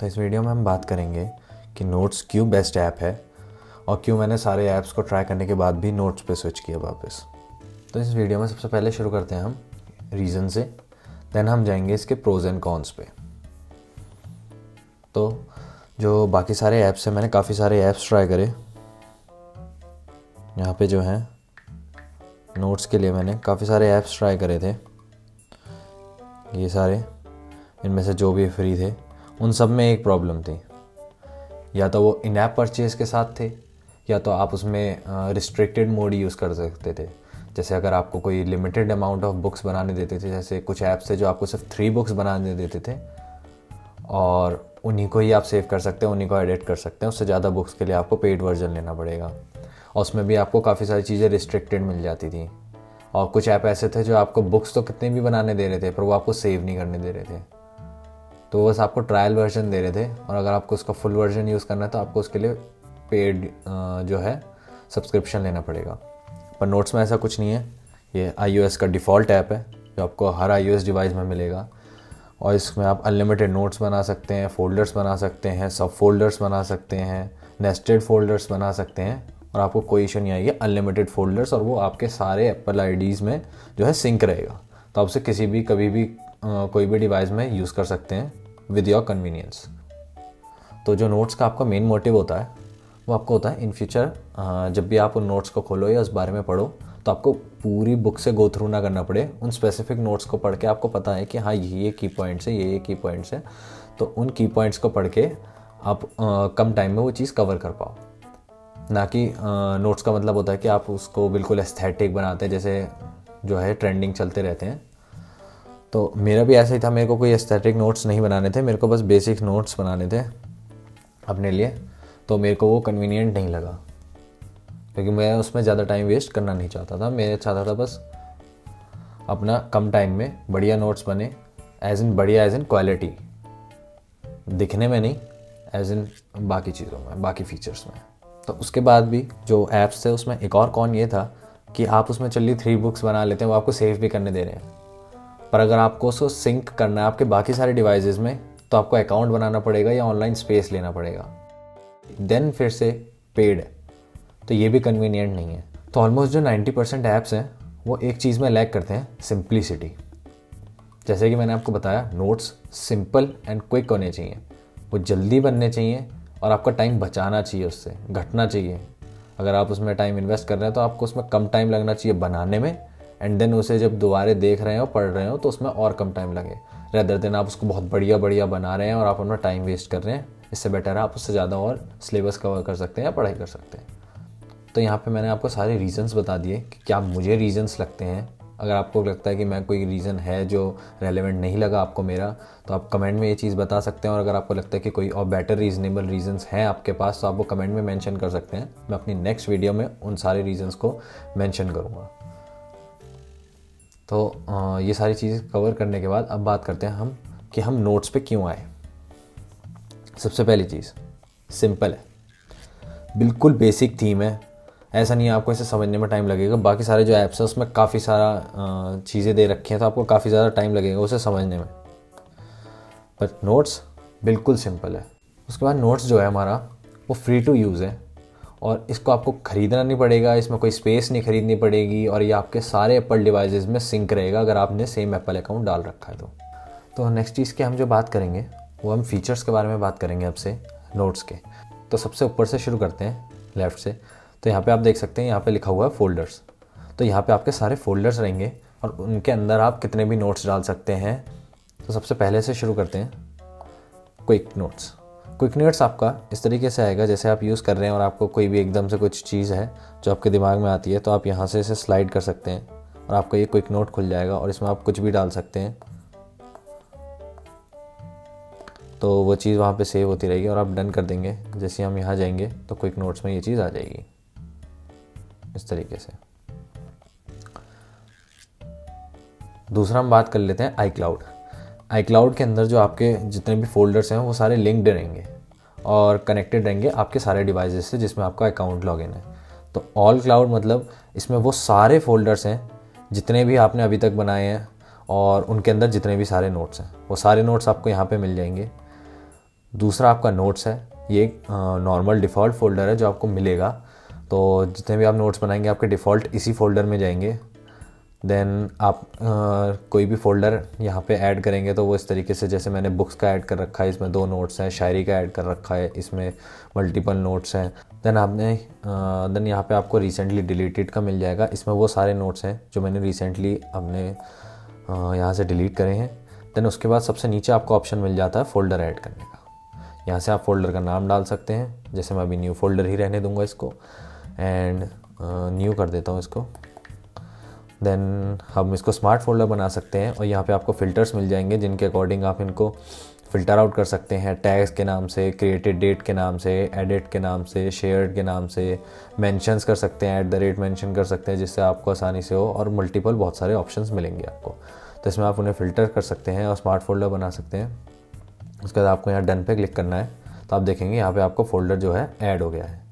तो इस वीडियो में हम बात करेंगे कि नोट्स क्यों बेस्ट ऐप है और क्यों मैंने सारे ऐप्स को ट्राई करने के बाद भी नोट्स पे स्विच किया वापस। तो इस वीडियो में सबसे पहले शुरू करते हैं हम रीज़न से, देन हम जाएंगे इसके प्रोज एंड कॉन्स पे। तो जो बाकी सारे ऐप्स हैं, मैंने काफ़ी सारे ऐप्स ट्राई करे। यहाँ पे जो हैं नोट्स के लिए मैंने काफ़ी सारे ऐप्स ट्राई करे थे। ये सारे इनमें से जो भी फ्री थे उन सब में एक प्रॉब्लम थी, या तो वो इन ऐप परचेज़ के साथ थे या तो आप उसमें रिस्ट्रिक्टेड मोड यूज़ कर सकते थे। जैसे अगर आपको कोई लिमिटेड अमाउंट ऑफ बुक्स बनाने देते थे, जैसे कुछ ऐप्स थे जो आपको सिर्फ 3 बुक्स बनाने देते थे और उन्हीं को ही आप सेव कर सकते हैं, उन्हीं को एडिट कर सकते हैं। उससे ज़्यादा बुक्स के लिए आपको पेड वर्जन लेना पड़ेगा और उसमें भी आपको काफ़ी सारी चीज़ें रिस्ट्रिक्टेड मिल जाती थी। और कुछ ऐप ऐसे थे जो आपको बुक्स तो कितने भी बनाने दे रहे थे पर वो आपको सेव नहीं करने दे रहे थे, तो बस आपको ट्रायल वर्जन दे रहे थे। और अगर आपको उसका फुल वर्जन यूज़ करना है तो आपको उसके लिए पेड जो है सब्सक्रिप्शन लेना पड़ेगा। पर नोट्स में ऐसा कुछ नहीं है। ये iOS का डिफ़ॉल्ट ऐप है जो आपको हर iOS डिवाइस में मिलेगा और इसमें आप अनलिमिटेड नोट्स बना सकते हैं, फोल्डर्स बना सकते हैं, सब फोल्डर्स बना सकते हैं, नेस्टेड फोल्डर्स बना सकते हैं और आपको कोई इशू नहीं आएगी। अनलिमिटेड फोल्डर्स और वो आपके सारे एप्पल आईडीज़ में जो है सिंक रहेगा, तो आप उसे किसी भी कभी भी कोई भी डिवाइस में यूज़ कर सकते हैं विद योर कन्वीनियंस। तो जो नोट्स का आपका मेन मोटिव होता है वो आपको होता है इन फ्यूचर जब भी आप उन नोट्स को खोलो या उस बारे में पढ़ो तो आपको पूरी बुक से गो थ्रू ना करना पड़े। उन स्पेसिफिक नोट्स को पढ़ के आपको पता है कि हाँ ये की पॉइंट्स है, ये की पॉइंट्स है, तो उन की पॉइंट्स को पढ़ के आप कम टाइम में वो चीज़ कवर कर पाओ। ना कि नोट्स का मतलब होता है कि आप उसको बिल्कुल एस्थेटिक बनाते हैं, जैसे जो है ट्रेंडिंग चलते रहते हैं। तो मेरा भी ऐसा ही था, मेरे को कोई एस्थेटिक नोट्स नहीं बनाने थे, मेरे को बस बेसिक नोट्स बनाने थे अपने लिए। तो मेरे को वो कन्वीनियंट नहीं लगा क्योंकि मैं उसमें ज़्यादा टाइम वेस्ट करना नहीं चाहता था। मैं चाहता था बस अपना कम टाइम में बढ़िया नोट्स बने, एज इन बढ़िया एज इन क्वालिटी, दिखने में नहीं, एज इन बाकी चीज़ों में, बाकी फीचर्स में। तो उसके बाद भी जो ऐप्स थे उसमें एक और कॉन ये था कि आप उसमें चलिए 3 बुक्स बना लेते हैं, वो आपको सेव भी करने दे रहे हैं, पर अगर आपको उसको सिंक करना है आपके बाकी सारे डिवाइसेस में तो आपको अकाउंट बनाना पड़ेगा या ऑनलाइन स्पेस लेना पड़ेगा, देन फिर से पेड है, तो ये भी कन्वीनियंट नहीं है। तो ऑलमोस्ट जो 90% ऐप्स हैं वो एक चीज़ में लैग करते हैं, सिंप्लिसिटी। जैसे कि मैंने आपको बताया, नोट्स सिंपल एंड क्विक होने चाहिए, वो जल्दी बनने चाहिए और आपका टाइम बचाना चाहिए, उससे घटना चाहिए। अगर आप उसमें टाइम इन्वेस्ट कर रहे हैं तो आपको उसमें कम टाइम लगना चाहिए बनाने में, एंड देन उसे जब दोबारा देख रहे हो, पढ़ रहे हो, तो उसमें और कम टाइम लगे, रेदर देन आप उसको बहुत बढ़िया बढ़िया बना रहे हैं और आप अपना टाइम वेस्ट कर रहे हैं। इससे बेटर है आप उससे ज़्यादा और सिलेबस कवर कर सकते हैं या पढ़ाई कर सकते हैं। तो यहाँ पे मैंने आपको सारे रीज़न्स बता दिए कि क्या मुझे रीज़न्स लगते हैं। अगर आपको लगता है कि मैं कोई रीज़न है जो रेलेवेंट नहीं लगा आपको मेरा, तो आप कमेंट में ये चीज़ बता सकते हैं। और अगर आपको लगता है कि कोई और बेटर रीज़नेबल रीज़न्स हैं आपके पास तो आप वो कमेंट में मेंशन कर सकते हैं। मैं अपनी नेक्स्ट वीडियो में उन सारे रीज़न्स को मेंशन करूँगा। तो ये सारी चीज़ें कवर करने के बाद अब बात करते हैं हम कि हम नोट्स पे क्यों आए। सबसे पहली चीज़ सिंपल है, बिल्कुल बेसिक थीम है। ऐसा नहीं है आपको इसे समझने में टाइम लगेगा। बाकी सारे जो ऐप्स हैं उसमें काफ़ी सारा चीज़ें दे रखी हैं तो आपको काफ़ी ज़्यादा टाइम लगेगा उसे समझने में, पर नोट्स बिल्कुल सिंपल है। उसके बाद नोट्स जो है हमारा वो फ्री टू यूज़ है और इसको आपको ख़रीदना नहीं पड़ेगा, इसमें कोई स्पेस नहीं खरीदनी पड़ेगी और ये आपके सारे एप्पल डिवाइसेस में सिंक रहेगा अगर आपने सेम एप्पल अकाउंट डाल रखा है तो नेक्स्ट चीज़ की हम जो बात करेंगे वो हम फीचर्स के बारे में बात करेंगे आपसे नोट्स के। तो सबसे ऊपर से शुरू करते हैं, लेफ़्ट से। तो यहाँ पे आप देख सकते हैं, यहाँ पे लिखा हुआ है फोल्डर्स। तो यहाँ पे आपके सारे फोल्डर्स रहेंगे और उनके अंदर आप कितने भी नोट्स डाल सकते हैं। तो सबसे पहले से शुरू करते हैं क्विक नोट्स। क्विक नोट्स आपका इस तरीके से आएगा, जैसे आप यूज़ कर रहे हैं और आपको कोई भी एकदम से कुछ चीज़ है जो आपके दिमाग में आती है तो आप यहाँ से इसे स्लाइड कर सकते हैं और आपका ये क्विक नोट खुल जाएगा और इसमें आप कुछ भी डाल सकते हैं। तो वो चीज़ वहाँ पे सेव होती रहेगी और आप डन कर देंगे। जैसे हम यहाँ जाएंगे तो क्विक नोट्स में ये चीज़ आ जाएगी इस तरीके से। दूसरा हम बात कर लेते हैं iCloud। iCloud के अंदर जो आपके जितने भी फोल्डर्स हैं वो सारे लिंक्ड रहेंगे और कनेक्टेड रहेंगे आपके सारे डिवाइसेस से जिसमें आपका अकाउंट लॉगिन है। तो ऑल क्लाउड मतलब इसमें वो सारे फोल्डर्स हैं जितने भी आपने अभी तक बनाए हैं और उनके अंदर जितने भी सारे नोट्स हैं वो सारे नोट्स आपको यहाँ पे मिल जाएंगे। दूसरा आपका नोट्स है, ये एक नॉर्मल डिफ़ॉल्ट फ़ोल्डर है जो आपको मिलेगा। तो जितने भी आप नोट्स बनाएंगे आपके डिफ़ॉल्ट इसी फ़ोल्डर में जाएंगे। देन आप कोई भी फ़ोल्डर यहाँ पे ऐड करेंगे तो वो इस तरीके से, जैसे मैंने बुक्स का ऐड कर रखा है, इसमें 2 नोट्स हैं, शायरी का ऐड कर रखा है, इसमें मल्टीपल नोट्स हैं। देन यहाँ पे आपको रिसेंटली डिलीटेड का मिल जाएगा, इसमें वो सारे नोट्स हैं जो मैंने रिसेंटली अपने यहाँ से डिलीट करे हैं। देन उसके बाद सबसे नीचे आपको ऑप्शन मिल जाता है फ़ोल्डर ऐड करने का। यहाँ से आप फ़ोल्डर का नाम डाल सकते हैं, जैसे मैं अभी न्यू फ़ोल्डर ही रहने दूंगा इसको, एंड न्यू कर देता हूँ इसको। देन हम इसको स्मार्ट फ़ोल्डर बना सकते हैं और यहाँ पे आपको फ़िल्टर्स मिल जाएंगे जिनके अकॉर्डिंग आप इनको फ़िल्टर आउट कर सकते हैं। टैग्स के नाम से, क्रिएटेड डेट के नाम से, एडिट के नाम से, शेयर्ड के नाम से, मेंशंस कर सकते हैं, @ मेंशन कर सकते हैं, जिससे आपको आसानी से हो, और मल्टीपल बहुत सारे ऑप्शंस मिलेंगे आपको। तो इसमें आप उन्हें फ़िल्टर कर सकते हैं और स्मार्ट फ़ोल्डर बना सकते हैं। उसके बाद आपको यहाँ डन पे क्लिक करना है, तो आप देखेंगे यहाँ पे आपको फ़ोल्डर जो है ऐड हो गया है।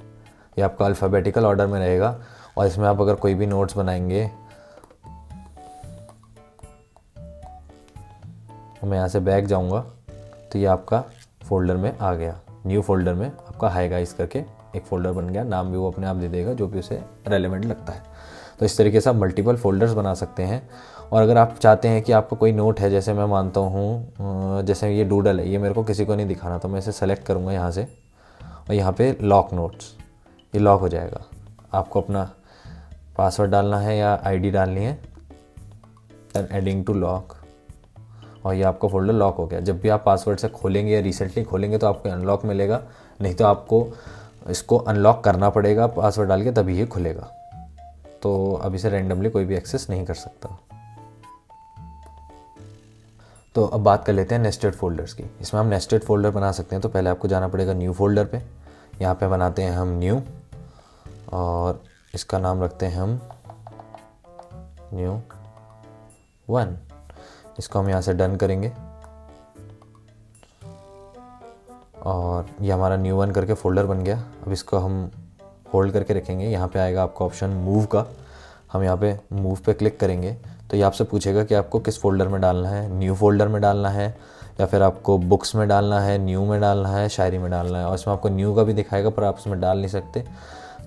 ये आपका अल्फ़ाबेटिकल ऑर्डर में रहेगा और इसमें आप अगर कोई भी नोट्स बनाएंगे, मैं यहाँ से बैक जाऊँगा तो ये आपका फ़ोल्डर में आ गया। न्यू फ़ोल्डर में आपका हाई गाइस करके एक फ़ोल्डर बन गया, नाम भी वो अपने आप दे देगा जो भी उसे रेलेवेंट लगता है। तो इस तरीके से आप मल्टीपल फ़ोल्डर्स बना सकते हैं। और अगर आप चाहते हैं कि आपको कोई नोट है, जैसे मैं मानता हूँ जैसे ये डूडल है, ये मेरे को किसी को नहीं दिखाना, तो मैं इसे सेलेक्ट करूँगा यहाँ से और यहाँ पे लॉक नोट्स, ये लॉक हो जाएगा। आपको अपना पासवर्ड डालना है या आईडी डालनी है, देन एडिंग टू लॉक, और ये आपका फ़ोल्डर लॉक हो गया। जब भी आप पासवर्ड से खोलेंगे या रिसेंटली खोलेंगे तो आपको अनलॉक मिलेगा, नहीं तो आपको इसको अनलॉक करना पड़ेगा पासवर्ड डाल के, तभी ये खुलेगा। तो अब इसे रैंडमली कोई भी एक्सेस नहीं कर सकता। तो अब बात कर लेते हैं नेस्टेड फ़ोल्डर्स की। इसमें हम नेस्टेड फ़ोल्डर बना सकते हैं। तो पहले आपको जाना पड़ेगा न्यू फ़ोल्डर पे, यहाँ पे बनाते हैं हम न्यू और इसका नाम रखते हैं हम new1। इसको हम यहाँ से डन करेंगे और ये हमारा new1 करके फ़ोल्डर बन गया। अब इसको हम होल्ड करके रखेंगे। यहाँ पे आएगा आपका ऑप्शन मूव का, हम यहाँ पे मूव पे क्लिक करेंगे तो ये आपसे पूछेगा कि आपको किस फ़ोल्डर में डालना है, न्यू फ़ोल्डर में डालना है या फिर आपको बुक्स में डालना है, न्यू में डालना है, शायरी में डालना है। और इसमें आपको न्यू का भी दिखाएगा पर आप उसमें डाल नहीं सकते,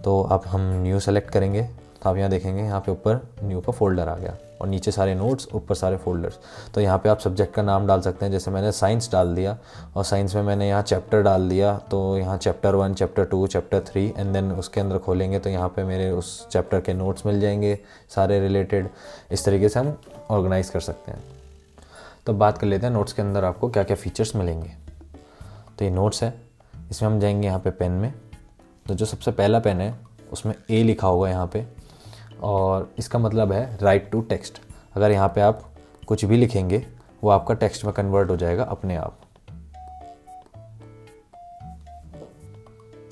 तो अब हम न्यू सेलेक्ट करेंगे तो आप यहाँ देखेंगे यहाँ पे ऊपर न्यू का फ़ोल्डर आ गया और नीचे सारे नोट्स, ऊपर सारे फ़ोल्डर्स। तो यहाँ पे आप सब्जेक्ट का नाम डाल सकते हैं, जैसे मैंने साइंस डाल दिया और साइंस में मैंने यहाँ चैप्टर डाल दिया, तो यहाँ chapter 1, chapter 2, chapter 3 and then उसके अंदर खोलेंगे तो यहाँ पे मेरे उस चैप्टर के नोट्स मिल जाएंगे सारे रिलेटेड। इस तरीके से हम ऑर्गेनाइज़ कर सकते हैं। तो बात कर लेते हैं नोट्स के अंदर आपको क्या क्या फ़ीचर्स मिलेंगे। तो ये नोट्स है, इसमें हम जाएंगे यहाँ पे पेन में, तो जो सबसे पहला पेन है उसमें ए लिखा होगा यहाँ पे और इसका मतलब है राइट टू टेक्स्ट। अगर यहाँ पे आप कुछ भी लिखेंगे वो आपका टेक्स्ट में कन्वर्ट हो जाएगा अपने आप,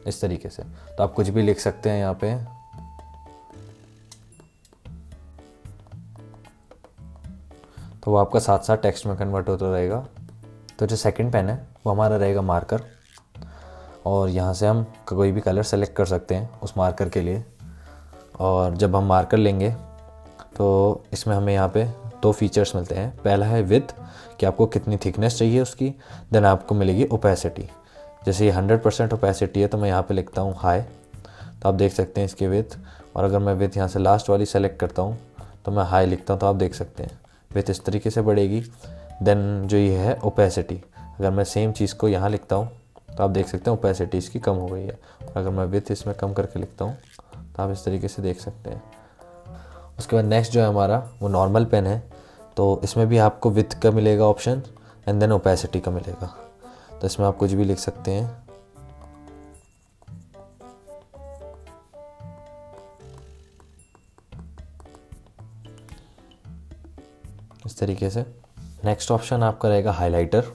इस तरीके से। तो आप कुछ भी लिख सकते हैं यहाँ पे, तो वो आपका साथ साथ टेक्स्ट में कन्वर्ट होता रहेगा। तो जो सेकंड पेन है वो हमारा रहेगा मार्कर और यहाँ से हम कोई भी कलर सेलेक्ट कर सकते हैं उस मार्कर के लिए। और जब हम मार्कर लेंगे तो इसमें हमें यहाँ पे 2 फीचर्स मिलते हैं। पहला है विड्थ, कि आपको कितनी थिकनेस चाहिए उसकी। देन आपको मिलेगी ओपेसिटी, जैसे ये 100% ओपेसिटी है तो मैं यहाँ पे लिखता हूँ हाई, तो आप देख सकते हैं इसकी विड्थ। और अगर मैं विड्थ यहाँ से लास्ट वाली सेलेक्ट करता हूँ तो मैं हाई लिखता हूँ तो आप देख सकते हैं विड्थ इस तरीके से बढ़ेगी। देन जो ये है ओपेसिटी, अगर मैं सेम चीज़ को यहाँ लिखता हूँ तो आप देख सकते हैं ओपेसिटी इसकी कम हो गई है। अगर मैं विड्थ इसमें कम करके लिखता हूँ तो आप इस तरीके से देख सकते हैं। उसके बाद नेक्स्ट जो है हमारा वो नॉर्मल पेन है, तो इसमें भी आपको विड्थ का मिलेगा ऑप्शन एंड देन ओपेसिटी का मिलेगा। तो इसमें आप कुछ भी लिख सकते हैं। इस तरीके से। नेक्स्ट ऑप्शन आपका रहेगा हाइलाइटर।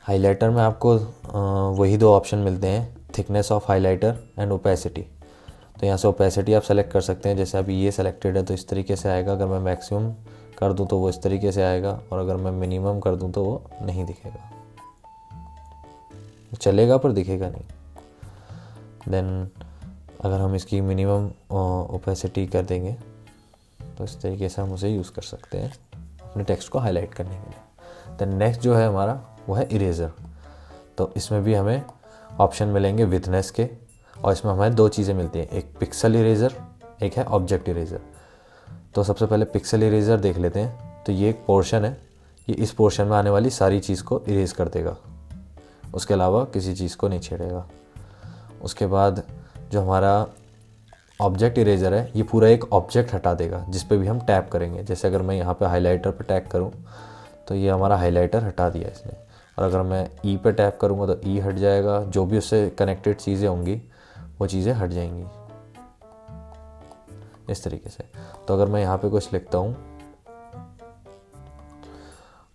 हाइलाइटर में आपको वही 2 ऑप्शन मिलते हैं, thickness of highlighter and opacity. तो यहाँ से ओपेसिटी आप सेलेक्ट कर सकते हैं, जैसे अभी ये सेलेक्टेड है तो इस तरीके से आएगा। अगर मैं मैक्सिमम कर दूँ तो वो इस तरीके से आएगा और अगर मैं मिनिमम कर दूँ तो वो नहीं दिखेगा, चलेगा पर दिखेगा नहीं। देन अगर हम इसकी मिनिमम ओपेसिटी कर देंगे तो इस तरीके से हम उसे यूज़ कर सकते हैं अपने टेक्स्ट को हाईलाइट करने के लिए। देन नेक्स्ट जो है हमारा वो है इरेज़र। तो इसमें भी हमें ऑप्शन मिलेंगे विथनेस के, और इसमें हमें 2 चीज़ें मिलती हैं, एक पिक्सल इरेज़र, एक है ऑब्जेक्ट इरेज़र। तो सबसे पहले पिक्सल इरेज़र देख लेते हैं। तो ये एक पोर्शन है, ये इस पोर्शन में आने वाली सारी चीज़ को इरेज़ कर देगा, उसके अलावा किसी चीज़ को नहीं छेड़ेगा। उसके बाद जो हमारा ऑब्जेक्ट इरेज़र है, ये पूरा एक ऑब्जेक्ट हटा देगा जिस पे भी हम टैप करेंगे। जैसे अगर मैं यहाँ पे हाइलाइटर पे टैप करूँ तो ये हमारा हाइलाइटर हटा दिया इसने, और अगर मैं ई पे टैप करूँगा तो ई हट जाएगा, जो भी उससे कनेक्टेड चीज़ें होंगी वो चीज़ें हट जाएंगी इस तरीके से। तो अगर मैं यहाँ पे कुछ लिखता हूँ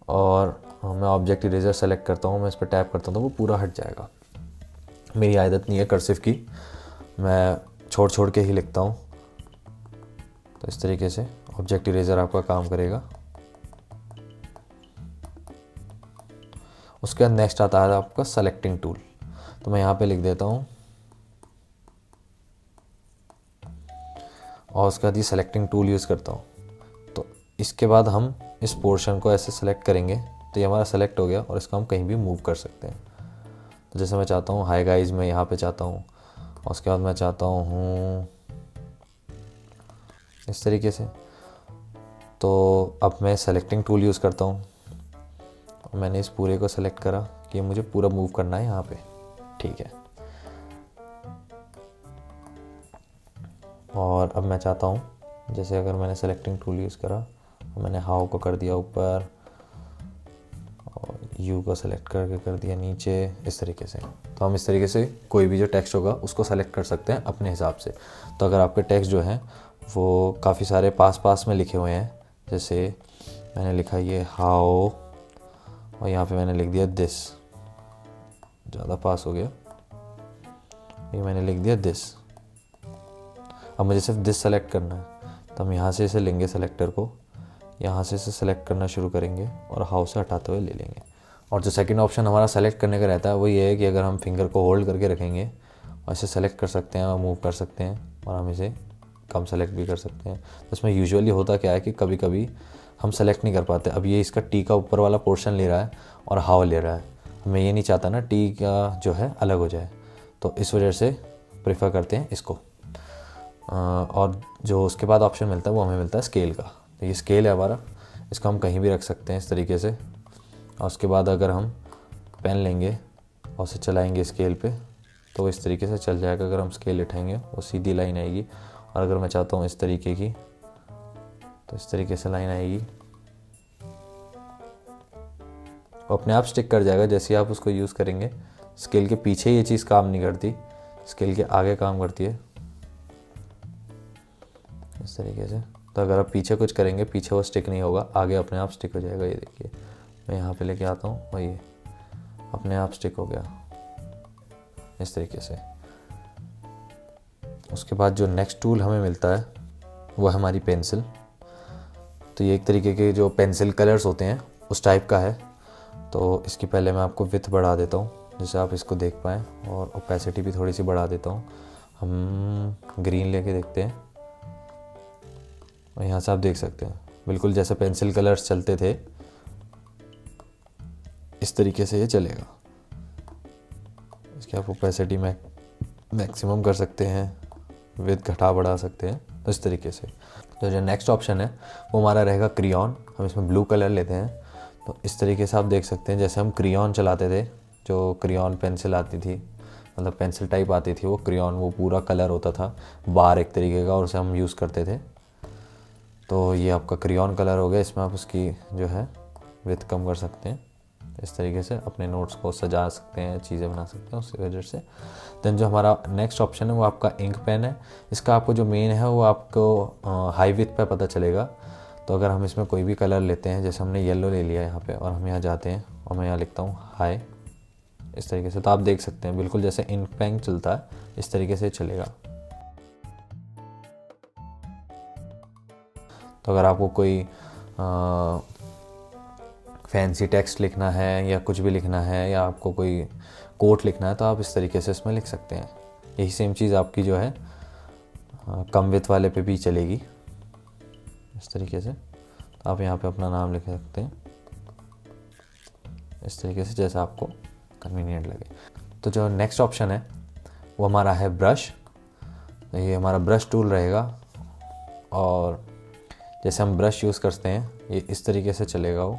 और मैं ऑब्जेक्ट इरेज़र सेलेक्ट करता हूँ, मैं इस पर टैप करता हूँ तो वो पूरा हट जाएगा। मेरी आदत नहीं है कर्सिव की, मैं छोड़ छोड़ के ही लिखता हूँ। तो इस तरीके से ऑब्जेक्ट इरेज़र आपका काम करेगा। उसके बाद नेक्स्ट आता है आपका सेलेक्टिंग टूल। तो मैं यहाँ पे लिख देता हूँ, और उसके बाद ये सेलेक्टिंग टूल यूज़ करता हूँ। तो इसके बाद हम इस पोर्शन को ऐसे सेलेक्ट करेंगे तो ये हमारा सेलेक्ट हो गया, और इसको हम कहीं भी मूव कर सकते हैं। तो जैसे मैं चाहता हूँ हाई गाइज में यहाँ पे चाहता हूँ, और उसके बाद मैं चाहता हूँ इस तरीके से। तो अब मैं सेलेक्टिंग टूल यूज़ करता हूँ, और मैंने इस पूरे को सेलेक्ट करा कि मुझे पूरा मूव करना है यहाँ पे, ठीक है। और अब मैं चाहता हूँ, जैसे अगर मैंने सेलेक्टिंग टूल यूज़ करा, मैंने हाउ को कर दिया ऊपर, और यू को सेलेक्ट करके कर दिया नीचे, इस तरीके से। तो हम इस तरीके से कोई भी जो टेक्स्ट होगा उसको सेलेक्ट कर सकते हैं अपने हिसाब से। तो अगर आपके टेक्स्ट जो हैं वो काफ़ी सारे पास पास में लिखे हुए हैं, जैसे मैंने लिखा ये हाउ, और यहाँ पे मैंने लिख दिया दिस, ज़्यादा पास हो गया, ये मैंने लिख दिया दिस। अब मुझे सिर्फ दिस सेलेक्ट करना है, तो हम यहाँ से इसे लेंगे सेलेक्टर को, यहाँ से इसे सेलेक्ट करना शुरू करेंगे और हाउ से हटाते हुए ले लेंगे। और जो सेकंड ऑप्शन हमारा सेलेक्ट करने का रहता है वो ये है कि अगर हम फिंगर को होल्ड करके रखेंगे और इसे सेलेक्ट कर सकते हैं और मूव कर सकते हैं, और हम इसे कम सेलेक्ट भी कर सकते हैं। तो इसमें यूजुअली होता क्या है कि कभी कभी हम सेलेक्ट नहीं कर पाते। अब ये इसका टी का ऊपर वाला पोर्शन ले रहा है और हाउ ले रहा है, मैं ये नहीं चाहता ना टी का जो है अलग हो जाए, तो इस वजह से प्रेफर करते हैं इसको। और जो उसके बाद ऑप्शन मिलता है वो हमें मिलता है स्केल का। तो ये स्केल है हमारा, इसको हम कहीं भी रख सकते हैं इस तरीके से। और उसके बाद अगर हम पेन लेंगे और उसे चलाएंगे स्केल पे तो वो इस तरीके से चल जाएगा। अगर हम स्केल उठाएंगे वो सीधी लाइन आएगी, और अगर मैं चाहता हूँ इस तरीके की तो इस तरीके से लाइन आएगी, वो अपने आप स्टिक कर जाएगा जैसे ही आप उसको यूज़ करेंगे। स्केल के पीछे ये चीज़ काम नहीं करती, स्केल के आगे काम करती है इस तरीके से। तो अगर आप पीछे कुछ करेंगे पीछे वो स्टिक नहीं होगा, आगे अपने आप स्टिक हो जाएगा। ये देखिए मैं यहाँ पे लेके आता हूँ और ये अपने आप स्टिक हो गया इस तरीके से। उसके बाद जो नेक्स्ट टूल हमें मिलता है वो है हमारी पेंसिल। तो ये एक तरीके के जो पेंसिल कलर्स होते हैं उस टाइप का है। तो इसकी पहले मैं आपको विड्थ बढ़ा देता हूँ जिससे आप इसको देख पाएँ, और ओपेसिटी भी थोड़ी सी बढ़ा देता हूँ। हम ग्रीन लेके देखते हैं, और यहाँ से आप देख सकते हैं बिल्कुल जैसे पेंसिल कलर्स चलते थे इस तरीके से ये चलेगा। इसकी आप ओपेसिटी में मैक्सिमम कर सकते हैं, विड्थ घटा बढ़ा सकते हैं, तो इस तरीके से। तो जो नेक्स्ट ऑप्शन है वो हमारा रहेगा क्रियॉन। हम इसमें ब्लू कलर लेते हैं, तो इस तरीके से आप देख सकते हैं जैसे हम क्रियॉन चलाते थे, जो क्रियॉन पेंसिल आती थी, मतलब पेंसिल टाइप आती थी वो क्रियॉन, वो पूरा कलर होता था बार एक तरीके का, और उसे हम यूज़ करते थे। तो ये आपका क्रियॉन कलर हो गया। इसमें आप उसकी जो है विड्थ कम कर सकते हैं, इस तरीके से अपने नोट्स को सजा सकते हैं, चीज़ें बना सकते हैं उसकी वजह से। देन जो हमारा नेक्स्ट ऑप्शन है वो आपका इंक पेन है। इसका आपको जो मेन है वो आपको हाई विड्थ पे पता चलेगा। तो अगर हम इसमें कोई भी कलर लेते हैं, जैसे हमने येलो ले लिया यहाँ पे, और हम यहाँ जाते हैं और मैं यहाँ लिखता हूँ हाई इस तरीके से, तो आप देख सकते हैं बिल्कुल जैसे इंक पेन चलता है इस तरीके से चलेगा। तो अगर आपको कोई फैंसी टेक्स्ट लिखना है या कुछ भी लिखना है, या आपको कोई कोट लिखना है, तो आप इस तरीके से इसमें लिख सकते हैं। यही सेम चीज़ आपकी जो है कम विड्थ वाले पे भी चलेगी इस तरीके से। तो आप यहाँ पे अपना नाम लिख सकते हैं इस तरीके से जैसा आपको कन्वीनियंट लगे। तो जो नेक्स्ट ऑप्शन है वो हमारा है ब्रश। तो ये हमारा ब्रश टूल रहेगा और जैसे हम ब्रश यूज़ करते हैं ये इस तरीके से चलेगा। वो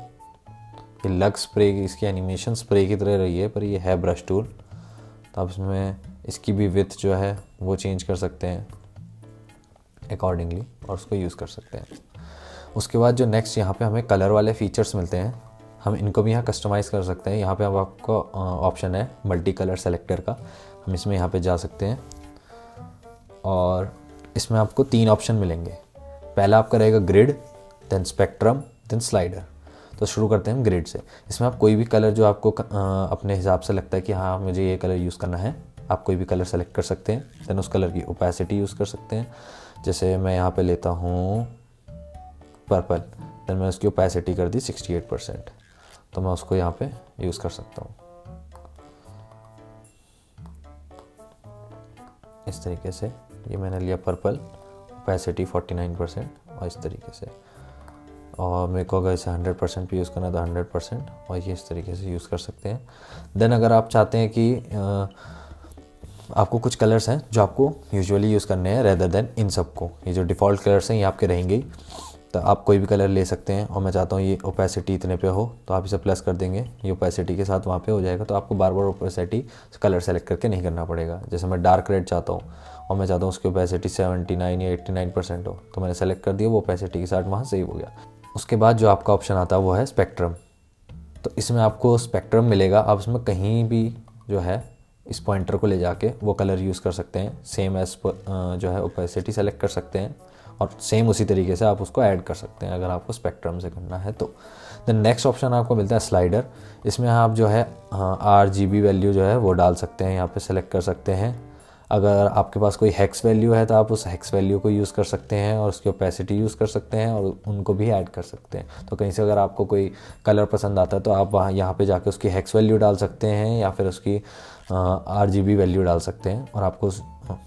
ये लग स्प्रे, इसकी एनिमेशन स्प्रे की तरह रही है पर ये है ब्रश टूल। तो आप इसमें इसकी भी विड्थ जो है वो चेंज कर सकते हैं अकॉर्डिंगली और उसको यूज़ कर सकते हैं। उसके बाद जो नेक्स्ट यहाँ पे हमें कलर वाले फीचर्स मिलते हैं, हम इनको भी यहाँ कस्टमाइज़ कर सकते हैं। यहाँ पे अब आपको ऑप्शन है मल्टी कलर सेलेक्टर का, हम इसमें यहाँ पे जा सकते हैं और इसमें आपको 3 ऑप्शन मिलेंगे। पहला आपका रहेगा grid, then spectrum, then slider. तो शुरू करते हैं हम ग्रिड से। इसमें आप कोई भी कलर जो आपको अपने हिसाब से लगता है कि हाँ मुझे ये कलर यूज़ करना है, आप कोई भी कलर सेलेक्ट कर सकते हैं। देन उस कलर की ओपेसिटी यूज़ कर सकते हैं। जैसे मैं यहाँ पे लेता हूँ पर्पल, देन मैं उसकी ओपेसिटी कर दी 68%, तो मैं उसको यहाँ पे यूज़ कर सकता हूँ इस तरीके से। ये मैंने लिया पर्पल, ओपेसिटी 49% और इस तरीके से। और मेरे को अगर इसे 100% पे यूज़ करना है तो 100% और ये इस तरीके से यूज़ कर सकते हैं। देन अगर आप चाहते हैं कि आपको कुछ कलर्स हैं जो आपको यूजुअली यूज़ करने हैं रेदर देन इन सबको, ये जो डिफ़ॉल्ट कलर्स हैं ये आपके रहेंगे ही, तो आप कोई भी कलर ले सकते हैं। और मैं चाहता हूँ ये ओपेसिटी इतने पे हो तो आप इसे प्लस कर देंगे, ये ओपेसिटी के साथ वहाँ पे हो जाएगा। तो आपको बार बार ओपेसिटी कलर सेलेक्ट करके नहीं करना पड़ेगा। जैसे मैं डार्क रेड चाहता हूँ और मैं चाहता हूँ उसकी ओपेसिटी 79 या 89% हो, तो मैंने सेलेक्ट कर दिया, वो ओपेसिटी के साथ वहाँ सेव हो गया। उसके बाद जो आपका ऑप्शन आता है वो है स्पेक्ट्रम। तो इसमें आपको स्पेक्ट्रम मिलेगा, आप इसमें कहीं भी जो है इस पॉइंटर को ले जाके वो कलर यूज़ कर सकते हैं। सेम एज जो है ओपेसिटी सेलेक्ट कर सकते हैं और सेम उसी तरीके से आप उसको ऐड कर सकते हैं अगर आपको स्पेक्ट्रम से करना है तो। द नेक्स्ट ऑप्शन आपको मिलता है स्लाइडर। इसमें आप जो है RGB वैल्यू जो है वो डाल सकते हैं, यहाँ पे सेलेक्ट कर सकते हैं। अगर आपके पास कोई हेक्स वैल्यू है तो आप उस हेक्स वैल्यू को यूज़ कर सकते हैं और उसकी ओपेसिटी यूज़ कर सकते हैं और उनको भी ऐड कर सकते हैं। तो कहीं से अगर आपको कोई कलर पसंद आता है तो आप वहाँ यहाँ पे जाके उसकी हेक्स वैल्यू डाल सकते हैं या फिर उसकी RGB वैल्यू डाल सकते हैं और आपको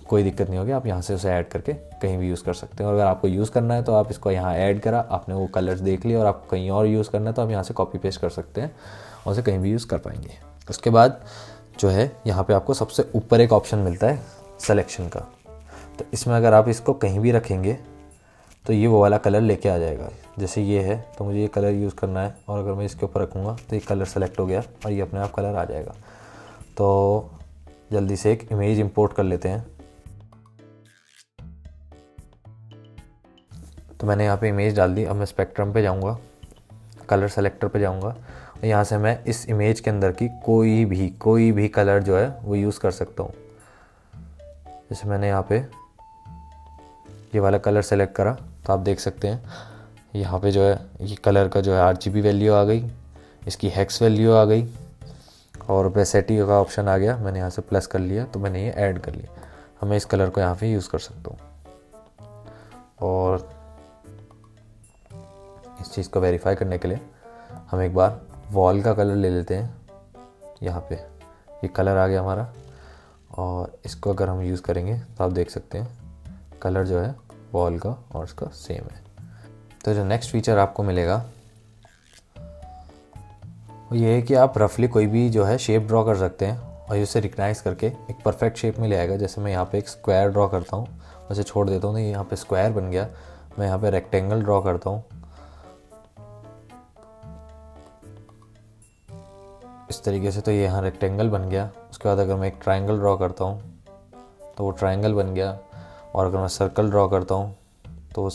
कोई दिक्कत नहीं होगी, आप यहाँ से उसे ऐड करके कहीं भी यूज़ कर सकते हैं। और अगर आपको यूज़ करना है तो आप इसको यहाँ ऐड करा, आपने वो कलर्स देख लिए और आपको कहीं और यूज़ करना है तो आप यहाँ से कॉपी पेस्ट कर सकते हैं और उसे कहीं भी यूज़ कर पाएंगे। उसके बाद जो है यहाँ पे आपको सबसे ऊपर एक ऑप्शन मिलता है सिलेक्शन का। तो इसमें अगर आप इसको कहीं भी रखेंगे तो ये वो वाला कलर लेके आ जाएगा। जैसे ये है तो मुझे ये कलर यूज़ करना है और अगर मैं इसके ऊपर रखूँगा तो ये कलर सेलेक्ट हो गया और ये अपने आप कलर आ जाएगा। तो जल्दी से एक इमेज इंपोर्ट कर लेते हैं। तो मैंने यहाँ पे इमेज डाल दी। अब मैं स्पेक्ट्रम पे जाऊँगा, कलर सेलेक्टर पे जाऊँगा और यहाँ से मैं इस इमेज के अंदर की कोई भी कलर जो है वो यूज़ कर सकता हूँ। जैसे मैंने यहाँ पे ये वाला कलर सेलेक्ट करा तो आप देख सकते हैं यहाँ पे जो है ये कलर का जो है RGB वैल्यू आ गई, इसकी हेक्स वैल्यू आ गई और ओपेसिटी का ऑप्शन आ गया। मैंने यहाँ से प्लस कर लिया तो मैंने ये ऐड कर लिया। हमें इस कलर को यहाँ पे यूज़ कर सकता हूँ। और इस चीज़ को वेरीफाई करने के लिए हम एक बार वॉल का कलर ले लेते हैं। यहाँ पे ये कलर आ गया हमारा और इसको अगर हम यूज़ करेंगे तो आप देख सकते हैं कलर जो है वॉल का और इसका सेम है। तो जो नेक्स्ट फीचर आपको मिलेगा वो ये है कि आप रफली कोई भी जो है शेप ड्रॉ कर सकते हैं और इसे रिकग्नाइज करके एक परफेक्ट शेप में ले आएगा। जैसे मैं यहाँ पे एक स्क्वायर ड्रॉ करता हूँ, वैसे छोड़ देता हूँ तो ये यहाँ पे स्क्वायर बन गया। मैं यहाँ पे रेक्टेंगल ड्रॉ करता हूँ इस तरीके से, तो ये यहाँ रेक्टेंगल बन गया। उसके बाद अगर मैं एक ट्रायंगल ड्रॉ करता हूँ तो वो ट्रायंगल बन गया। और अगर मैं सर्कल ड्रॉ करता हूँ तो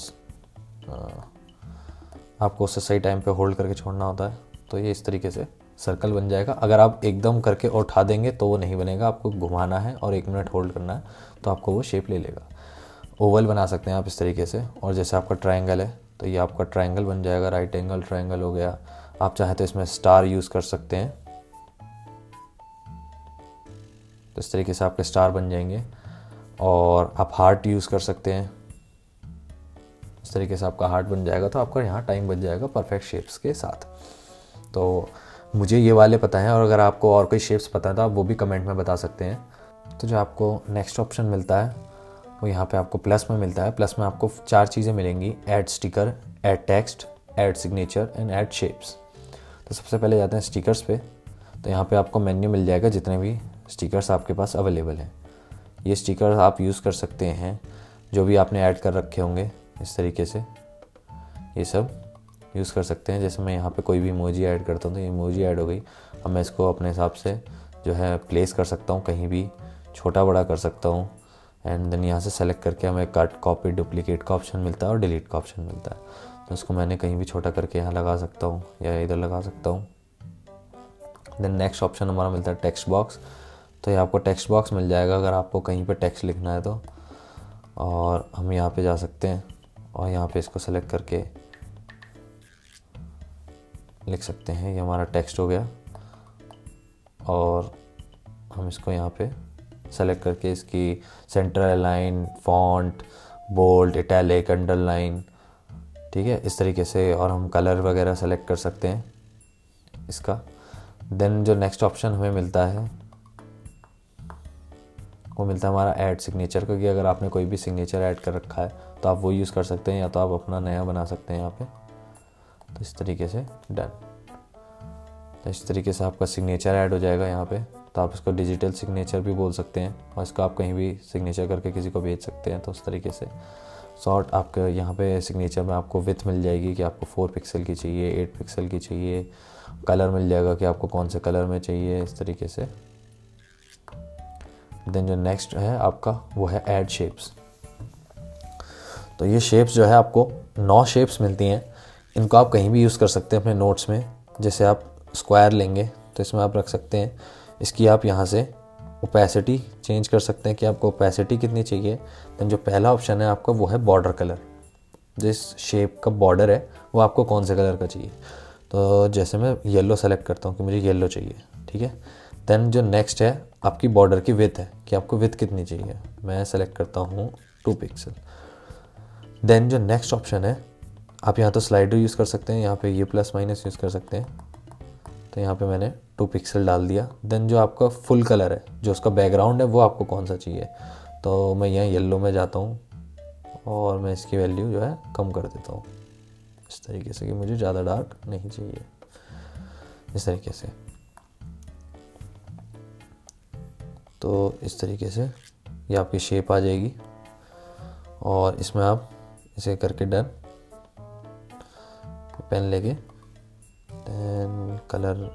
आपको उसे सही टाइम पे होल्ड करके छोड़ना होता है, तो ये इस तरीके से सर्कल बन जाएगा। अगर आप एकदम करके और उठा देंगे तो वो नहीं बनेगा, आपको घुमाना है और 1 मिनट होल्ड करना है तो आपको वो शेप ले लेगा। ओवल बना सकते हैं आप इस तरीके से। और जैसे आपका ट्रायंगल है तो ये आपका ट्रायंगल बन जाएगा, राइट एंगल ट्रायंगल हो गया। आप चाहें तो इसमें स्टार यूज़ कर सकते हैं, तो इस तरीके से आपके स्टार बन जाएंगे। और आप हार्ट यूज़ कर सकते हैं, इस तरीके से आपका हार्ट बन जाएगा। तो आपका यहाँ टाइम बच जाएगा परफेक्ट शेप्स के साथ। तो मुझे ये वाले पता है और अगर आपको और कोई शेप्स पता है तो आप वो भी कमेंट में बता सकते हैं। तो जो आपको नेक्स्ट ऑप्शन मिलता है वो यहाँ पे आपको प्लस में मिलता है। प्लस में आपको 4 चीज़ें मिलेंगी: add sticker, add text, add signature and add shapes. तो सबसे पहले जाते हैं स्टिकर्स पे। तो यहाँ पे आपको मेन्यू मिल जाएगा जितने भी स्टिकर्स आपके पास अवेलेबल हैं। ये स्टिकर आप यूज़ कर सकते हैं जो भी आपने ऐड कर रखे होंगे, इस तरीके से ये सब यूज़ कर सकते हैं। जैसे मैं यहाँ पे कोई भी इमोजी ऐड करता हूँ तो ये इमोजी ऐड हो गई। अब मैं इसको अपने हिसाब से जो है प्लेस कर सकता हूँ, कहीं भी छोटा बड़ा कर सकता हूँ। एंड देन यहाँ से सेलेक्ट करके हमें कट, कॉपी, डुप्लीकेट का ऑप्शन मिलता है और डिलीट का ऑप्शन मिलता है। तो इसको मैंने कहीं भी छोटा करके यहाँ लगा सकता हूँ या इधर लगा सकता हूँ। देन नेक्स्ट ऑप्शन हमारा मिलता है टेक्स्ट बॉक्स। तो ये आपको टेक्स्ट बॉक्स मिल जाएगा अगर आपको कहीं पे टेक्स्ट लिखना है तो। और हम यहाँ पे जा सकते हैं और यहाँ पे इसको सेलेक्ट करके लिख सकते हैं। ये हमारा टेक्स्ट हो गया और हम इसको यहाँ पे सेलेक्ट करके इसकी centre line, font, bold, italic, underline, ठीक है, इस तरीके से। और हम कलर वगैरह सेलेक्ट कर सकते हैं इसका। देन जो नेक्स्ट ऑप्शन हमें मिलता है वो मिलता है हमारा ऐड सिग्नेचर, क्योंकि अगर आपने कोई भी सिग्नेचर ऐड कर रखा है तो आप वो यूज़ कर सकते हैं या तो आप अपना नया बना सकते हैं यहाँ पे। तो इस तरीके से डन। तो इस तरीके से आपका सिग्नेचर ऐड हो जाएगा यहाँ पे। तो आप इसको डिजिटल सिग्नेचर भी बोल सकते हैं और इसको आप कहीं भी सिग्नेचर करके किसी को भेज सकते हैं। तो उस तरीके से शॉर्ट आपके यहाँ पे सिग्नेचर में आपको विथ मिल जाएगी कि आपको 4 पिक्सल की चाहिए, 8 पिक्सल की चाहिए। कलर मिल जाएगा कि आपको कौन से कलर में चाहिए, इस तरीके से। देन जो नेक्स्ट है आपका वो है ऐड शेप्स। तो ये शेप्स जो है आपको 9 शेप्स मिलती हैं। इनको आप कहीं भी यूज़ कर सकते हैं अपने नोट्स में। जैसे आप स्क्वायर लेंगे तो इसमें आप रख सकते हैं, इसकी आप यहाँ से ओपेसिटी चेंज कर सकते हैं कि आपको ओपेसिटी कितनी चाहिए। देन जो पहला ऑप्शन है आपका वो है बॉर्डर कलर, जिस शेप का बॉर्डर है वो आपको कौन से कलर का चाहिए। तो जैसे मैं येलो सेलेक्ट करता हूँ कि मुझे येलो चाहिए, ठीक है। देन जो नेक्स्ट है आपकी बॉर्डर की विड्थ है कि आपको विड्थ कितनी चाहिए। मैं सेलेक्ट करता हूँ 2 पिक्सल। देन जो नेक्स्ट ऑप्शन है आप यहाँ तो स्लाइडर यूज़ कर सकते हैं, यहाँ पे ये प्लस माइनस यूज़ कर सकते हैं। तो यहाँ पे मैंने 2 पिक्सल डाल दिया। देन जो आपका फुल कलर है, जो उसका बैकग्राउंड है, वो आपको कौन सा चाहिए। तो मैं यहाँ येलो में जाता हूँ और मैं इसकी वैल्यू जो है कम कर देता हूँ इस तरीके से कि मुझे ज़्यादा डार्क नहीं चाहिए, इस तरीके से। तो इस तरीके से ये आपकी शेप आ जाएगी और इसमें आप इसे करके डन, पेन लेके देन कलर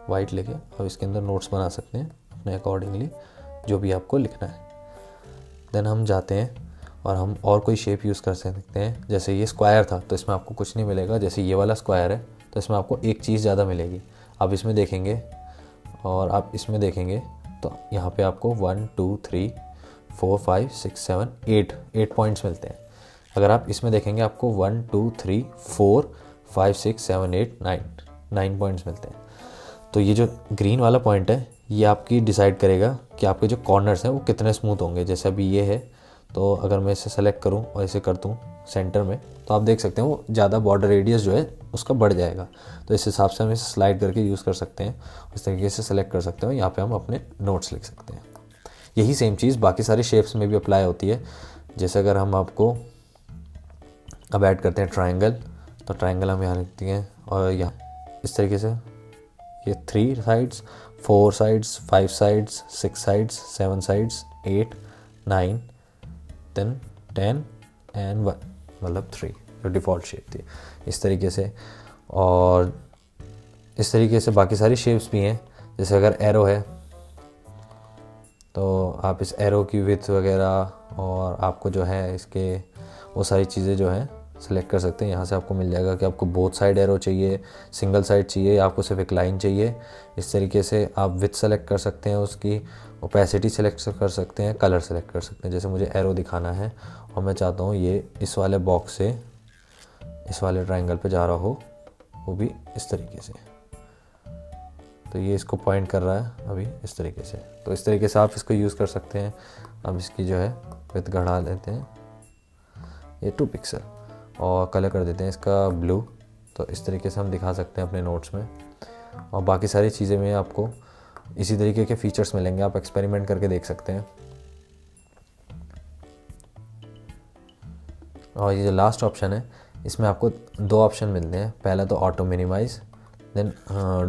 वाइट लेके अब इसके अंदर नोट्स बना सकते हैं अपने अकॉर्डिंगली जो भी आपको लिखना है। देन हम जाते हैं और हम और कोई शेप यूज़ कर सकते हैं। जैसे ये स्क्वायर था तो इसमें आपको कुछ नहीं मिलेगा। जैसे ये वाला स्क्वायर है तो इसमें आपको एक चीज़ ज़्यादा मिलेगी। आप इसमें देखेंगे और आप इसमें देखेंगे तो यहाँ पे आपको 1 2 3 4 5 6 7 8 पॉइंट्स मिलते हैं। अगर आप इसमें देखेंगे आपको 1 2 3 4 5 6 7 8 9 पॉइंट्स मिलते हैं। तो ये जो ग्रीन वाला पॉइंट है ये आपकी डिसाइड करेगा कि आपके जो कॉर्नर्स हैं वो कितने स्मूथ होंगे। जैसे अभी ये है तो अगर मैं इसे सेलेक्ट करूं और इसे कर दूं सेंटर में तो आप देख सकते हैं वो ज़्यादा बॉर्डर रेडियस जो है उसका बढ़ जाएगा। तो इस हिसाब से हम इसे स्लाइड करके यूज़ कर सकते हैं, इस तरीके से सेलेक्ट कर सकते हैं। यहाँ पे हम अपने नोट्स लिख सकते हैं। यही सेम चीज़ बाकी सारे शेप्स में भी अप्लाई होती है। जैसे अगर हम आपको अब ऐड करते हैं ट्रायंगल, तो ट्रायंगल हम यहाँ लिखते हैं और यहाँ इस तरीके से ये 3 sides, 4 sides, 5 sides, 6 sides, 7 sides, 8 9 then 10 and 1, मतलब 3 जो डिफ़ॉल्ट शेप थी इस तरीके से। और इस तरीके से बाकी सारी शेप्स भी हैं। जैसे अगर एरो है तो आप इस एरो की विड्थ वगैरह और आपको जो है इसके वो सारी चीज़ें जो है सेलेक्ट कर सकते हैं। यहाँ से आपको मिल जाएगा कि आपको बोथ साइड एरो चाहिए, सिंगल साइड चाहिए या आपको सिर्फ एक लाइन चाहिए। इस तरीके से आप विड्थ सेलेक्ट कर सकते हैं, उसकी ओपेसिटी सेलेक्ट कर सकते हैं, कलर सेलेक्ट कर सकते हैं। जैसे मुझे एरो दिखाना है और मैं चाहता हूँ ये इस वाले बॉक्स से इस वाले ट्रायंगल पे जा रहा हो, वो भी इस तरीके से। तो ये इसको पॉइंट कर रहा है अभी इस तरीके से। तो इस तरीके से आप इसको यूज़ कर सकते हैं। अब इसकी जो है विड्थ बढ़ा लेते हैं ये 2 पिक्सल और कलर कर देते हैं इसका ब्लू। तो इस तरीके से हम दिखा सकते हैं अपने नोट्स में। और बाकी सारी चीज़ें में आपको इसी तरीके के फीचर्स मिलेंगे, आप एक्सपेरिमेंट करके देख सकते हैं। और ये जो लास्ट ऑप्शन है इसमें आपको 2 ऑप्शन मिलते हैं। पहला तो auto minimise, then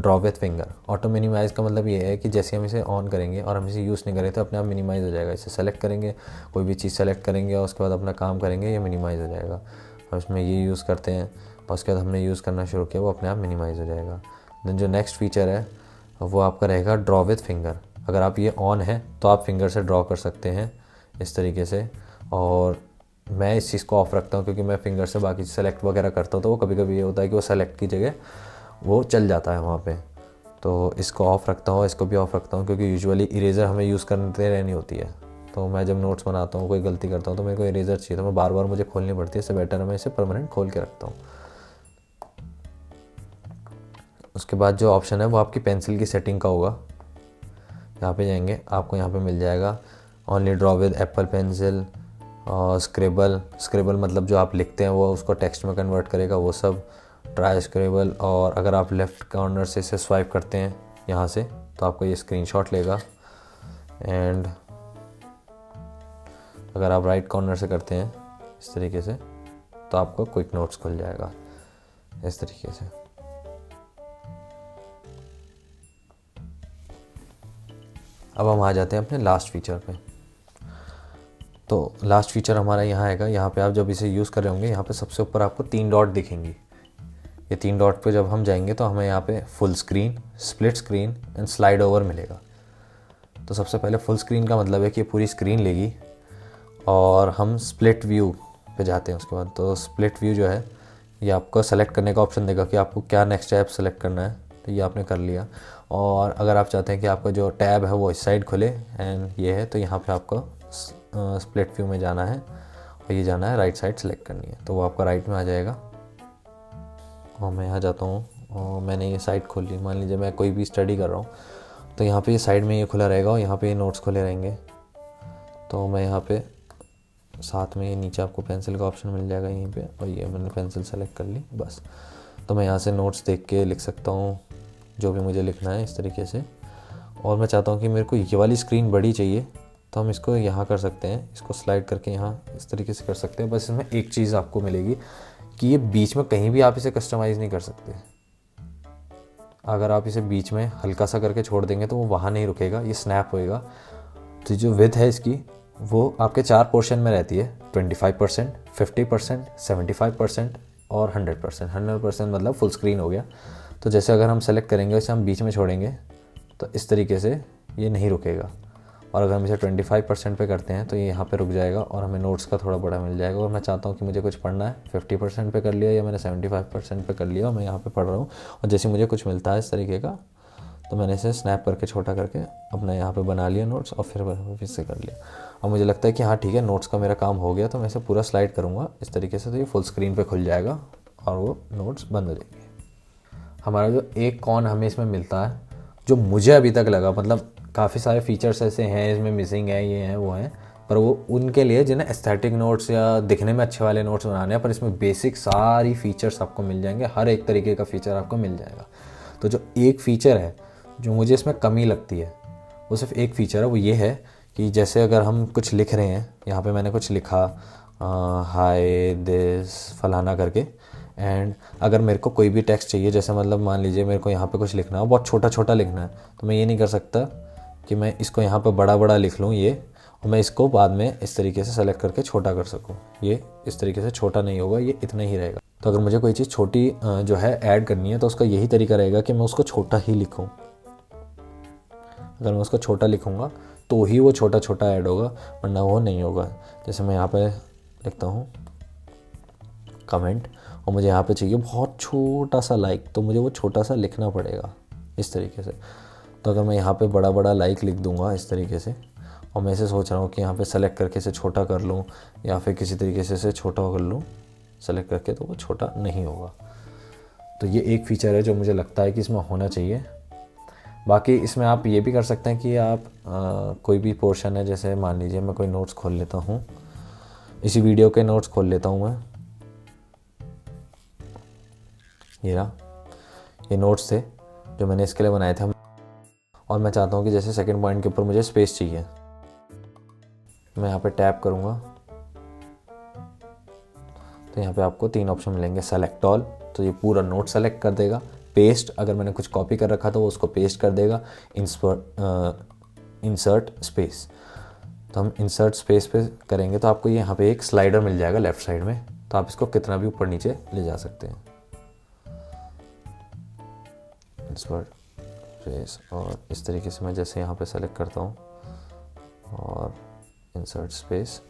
draw with finger. Auto minimise का मतलब ये है कि जैसे हम इसे ऑन करेंगे और हम इसे यूज़ नहीं करें तो अपने आप मिनिमाइज़ हो जाएगा। इसे सेलेक्ट करेंगे, कोई भी चीज़ सेलेक्ट करेंगे और उसके बाद अपना काम करेंगे, ये मिनिमाइज़ हो जाएगा। हम इसमें ये यूज़ करते हैं और उसके बाद हमने यूज़ करना शुरू किया, वो अपने आप मिनिमाइज़ हो जाएगा। देन जो नेक्स्ट फीचर है वो आपका रहेगा ड्रॉ विथ फिंगर। अगर आप ये ऑन है तो आप फिंगर से ड्रॉ कर सकते हैं इस तरीके से, और मैं इस चीज़ को ऑफ रखता हूँ क्योंकि मैं फिंगर से बाकी सेलेक्ट वगैरह करता हूँ तो वो कभी कभी ये होता है कि वो सेलेक्ट की जगह वो चल जाता है वहाँ पे। तो इसको ऑफ़ रखता हूँ, इसको भी ऑफ़ रखता हूँ क्योंकि यूजुअली इरेज़र हमें यूज़ करते रहनी होती है। तो मैं जब नोट्स बनाता हूँ, कोई गलती करता हूँ तो मेरे को इरेज़र चाहिए, तो मैं बार बार मुझे खोलनी पड़ती है, इससे बेटर है मैं इसे परमानेंट खोल के रखता हूँ। उसके बाद जो ऑप्शन है वो आपकी पेंसिल की सेटिंग का होगा। यहाँ पे जाएंगे, आपको यहाँ पे मिल जाएगा only draw with Apple pencil और स्क्रिबल। स्क्रिबल मतलब जो आप लिखते हैं वो उसको टेक्स्ट में कन्वर्ट करेगा, वो सब। ट्राई स्क्रिबल, और अगर आप लेफ़्ट कॉर्नर से इसे स्वाइप करते हैं यहाँ से तो आपको ये स्क्रीनशॉट लेगा। एंड अगर आप राइट कॉर्नर से करते हैं इस तरीके से तो आपको क्विक नोट्स खुल जाएगा इस तरीके से। अब हम आ जाते हैं अपने लास्ट फीचर पे। तो लास्ट फीचर हमारा यहाँ आएगा। यहाँ पे आप जब इसे यूज़ कर रहे होंगे, यहाँ पे सबसे ऊपर आपको 3 डॉट दिखेंगी। ये 3 डॉट पे जब हम जाएंगे तो हमें यहाँ पे full screen, split screen and slide over मिलेगा। तो सबसे पहले फुल स्क्रीन का मतलब है कि ये पूरी स्क्रीन लेगी, और हम स्प्लिट व्यू पे जाते हैं उसके बाद। तो स्प्लिट व्यू जो है ये आपको सेलेक्ट करने का ऑप्शन देगा कि आपको क्या नेक्स्ट ऐप सेलेक्ट करना है, तो ये आपने कर लिया। और अगर आप चाहते हैं कि आपका जो टैब है वो इस साइड खुले एंड ये है, तो यहाँ पे आपको स्प्लिट व्यू में जाना है और ये जाना है राइट साइड सेलेक्ट करनी है, तो वो आपका राइट में आ जाएगा। और मैं यहाँ जाता हूँ और मैंने ये साइड खोल ली। मान लीजिए मैं कोई भी स्टडी कर रहा हूँ तो यहाँ पे ये साइड में ये खुला रहेगा और यहाँ पे ये नोट्स खुले रहेंगे। तो मैं यहाँ पे साथ में ये नीचे आपको पेंसिल का ऑप्शन मिल जाएगा यहीं पे, और ये मैंने पेंसिल सेलेक्ट कर ली बस। तो मैं यहाँ से नोट्स देख के लिख सकता हूँ जो भी मुझे लिखना है इस तरीके से। और मैं चाहता हूँ कि मेरे को ये वाली स्क्रीन बड़ी चाहिए तो हम इसको यहाँ कर सकते हैं, इसको स्लाइड करके यहाँ इस तरीके से कर सकते हैं। बस इसमें एक चीज़ आपको मिलेगी कि ये बीच में कहीं भी आप इसे कस्टमाइज़ नहीं कर सकते। अगर आप इसे बीच में हल्का सा करके छोड़ देंगे तो वो वहाँ नहीं रुकेगा, ये स्नैप होएगा। तो जो विड्थ है इसकी वो आपके 4 पोर्शन में रहती है, 25%, 50%, 75% और 100%। 100% मतलब फुल स्क्रीन हो गया। तो जैसे अगर हम सेलेक्ट करेंगे वैसे हम बीच में छोड़ेंगे तो इस तरीके से ये नहीं रुकेगा। और अगर हम इसे 25% पे करते हैं तो ये यहाँ पे रुक जाएगा और हमें नोट्स का थोड़ा बड़ा मिल जाएगा। और मैं चाहता हूँ कि मुझे कुछ पढ़ना है, 50% पे कर लिया या मैंने 75% पे कर लिया और मैं यहाँ पे पढ़ रहा हूँ, और जैसे मुझे कुछ मिलता है इस तरीके का तो मैंने इसे स्नैप करके छोटा करके अपना यहाँ पे बना लिया नोट्स और फिर से कर लिया। और मुझे लगता है कि हाँ ठीक है, नोट्स का मेरा काम हो गया, तो मैं इसे पूरा स्लाइड करूँगा इस तरीके से, तो ये फुल स्क्रीन पे खुल जाएगा और वो नोट्स बंद हो जाएंगे। हमारा जो एक कॉन हमें इसमें मिलता है, जो मुझे अभी तक लगा, मतलब काफ़ी सारे फीचर्स ऐसे हैं इसमें मिसिंग है, ये हैं वो हैं, पर वो उनके लिए जिन्हें एस्थेटिक नोट्स या दिखने में अच्छे वाले नोट्स बनाने हैं, पर इसमें बेसिक सारी फीचर्स आपको मिल जाएंगे, हर एक तरीके का फ़ीचर आपको मिल जाएगा। तो जो एक फ़ीचर है जो मुझे इसमें कमी लगती है वो सिर्फ एक फ़ीचर है, वो ये है कि जैसे अगर हम कुछ लिख रहे हैं, यहाँ पे मैंने कुछ लिखा हाय दिस फलाना करके, एंड अगर मेरे को कोई भी टेक्स्ट चाहिए, जैसे मतलब मान लीजिए मेरे को यहाँ पे कुछ लिखना है, बहुत छोटा छोटा लिखना है, तो मैं ये नहीं कर सकता कि मैं इसको यहाँ पे बड़ा बड़ा लिख लूँ ये, और मैं इसको बाद में इस तरीके से सेलेक्ट करके छोटा कर सकूँ। ये इस तरीके से छोटा नहीं होगा, ये इतना ही रहेगा। तो अगर मुझे कोई चीज़ छोटी जो है ऐड करनी है तो उसका यही तरीका रहेगा कि मैं उसको छोटा ही लिखूँ। अगर मैं उसको छोटा लिखूँगा तो ही वो छोटा छोटा ऐड होगा, वरना वो नहीं होगा। जैसे मैं यहाँ पे लिखता हूँ कमेंट और मुझे यहाँ पे चाहिए बहुत छोटा सा लाइक, तो मुझे वो छोटा सा लिखना पड़ेगा इस तरीके से। तो अगर मैं यहाँ पे बड़ा बड़ा लाइक लिख दूँगा इस तरीके से, और मैं इसे सोच रहा हूँ कि यहाँ पे सेलेक्ट करके इसे छोटा कर लूँ या फिर किसी तरीके से इसे छोटा कर लूँ सेलेक्ट करके, तो वो छोटा नहीं होगा। तो ये एक फ़ीचर है जो मुझे लगता है कि इसमें होना चाहिए। बाकी इसमें आप ये भी कर सकते हैं कि आप कोई भी पोर्शन है, जैसे मान लीजिए मैं कोई नोट्स खोल लेता हूँ, इसी वीडियो के नोट्स खोल लेता हूँ मैं, ये रहा, ये नोट्स थे जो मैंने इसके लिए बनाए थे, और मैं चाहता हूँ कि जैसे सेकंड पॉइंट के ऊपर मुझे स्पेस चाहिए, मैं यहाँ पे टैप करूँगा तो यहाँ पे आपको 3 ऑप्शन मिलेंगे। सेलेक्ट ऑल, तो ये पूरा नोट सेलेक्ट कर देगा, पेस्ट, अगर मैंने कुछ कॉपी कर रखा तो वो उसको पेस्ट कर देगा। इंसर्ट स्पेस, तो हम इंसर्ट स्पेस पे करेंगे तो आपको यहाँ पे एक स्लाइडर मिल जाएगा लेफ़्ट साइड में, तो आप इसको कितना भी ऊपर नीचे ले जा सकते हैं। इंसर्ट स्पेस, और इस तरीके से मैं जैसे यहाँ पे सेलेक्ट करता हूँ और इंसर्ट स्पेस,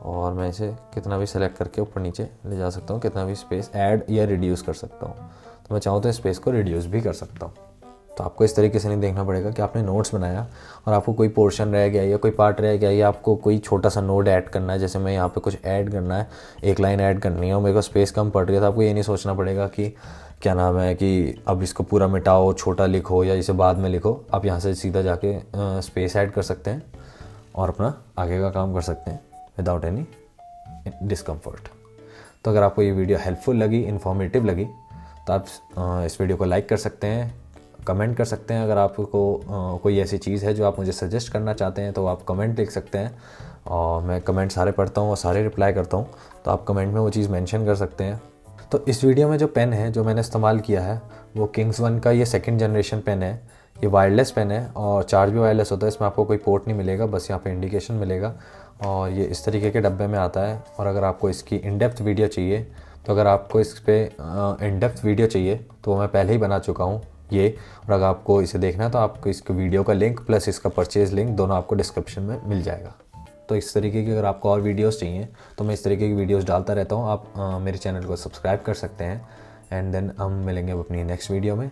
और मैं इसे कितना भी सेलेक्ट करके ऊपर नीचे ले जा सकता हूँ, कितना भी स्पेस ऐड या रिड्यूस कर सकता हूँ। तो मैं चाहूँ तो स्पेस को रिड्यूस भी कर सकता हूँ। तो आपको इस तरीके से नहीं देखना पड़ेगा कि आपने नोट्स बनाया और आपको कोई पोर्शन रह गया या कोई पार्ट रह गया या आपको कोई छोटा सा नोट ऐड करना है, जैसे मैं यहाँ पे कुछ ऐड करना है, एक लाइन ऐड करनी है और मेरे को स्पेस कम पड़ रही है, तो आपको ये नहीं सोचना पड़ेगा कि क्या नाम है कि अब इसको पूरा मिटाओ, छोटा लिखो या इसे बाद में लिखो। आप यहाँ से सीधा जाके स्पेस ऐड कर सकते हैं और अपना आगे का काम कर सकते हैं विदाउट एनी डिस्कम्फर्ट। तो अगर आपको ये वीडियो हेल्पफुल लगी, इन्फॉर्मेटिव लगी, तो आप इस वीडियो को लाइक कर सकते हैं, कमेंट कर सकते हैं। अगर आपको कोई ऐसी चीज़ है जो आप मुझे सजेस्ट करना चाहते हैं तो आप कमेंट लिख सकते हैं, और मैं कमेंट सारे पढ़ता हूँ और सारे रिप्लाई करता हूँ, तो आप कमेंट में वो चीज़ मेंशन कर सकते हैं। तो इस वीडियो में जो पेन है जो मैंने इस्तेमाल किया है वो किंग्स 1 का ये 2nd जनरेशन पेन है। ये वायरलेस पेन है और चार्ज भी वायरलेस होता है, इसमें आपको कोई पोर्ट नहीं मिलेगा, बस यहाँ पे इंडिकेशन मिलेगा, और ये इस तरीके के डब्बे में आता है। और अगर आपको इसकी इन डेप्थ वीडियो चाहिए, तो अगर आपको इस पर इन डेप्थ वीडियो चाहिए तो मैं पहले ही बना चुका हूँ ये, और अगर आपको इसे देखना है तो आपको इसके वीडियो का लिंक प्लस इसका परचेज़ लिंक दोनों आपको डिस्क्रिप्शन में मिल जाएगा। तो इस तरीके की अगर आपको और वीडियोस चाहिए तो मैं इस तरीके की वीडियोस डालता रहता हूँ, आप मेरे चैनल को सब्सक्राइब कर सकते हैं। एंड देन हम मिलेंगे अपनी नेक्स्ट वीडियो में।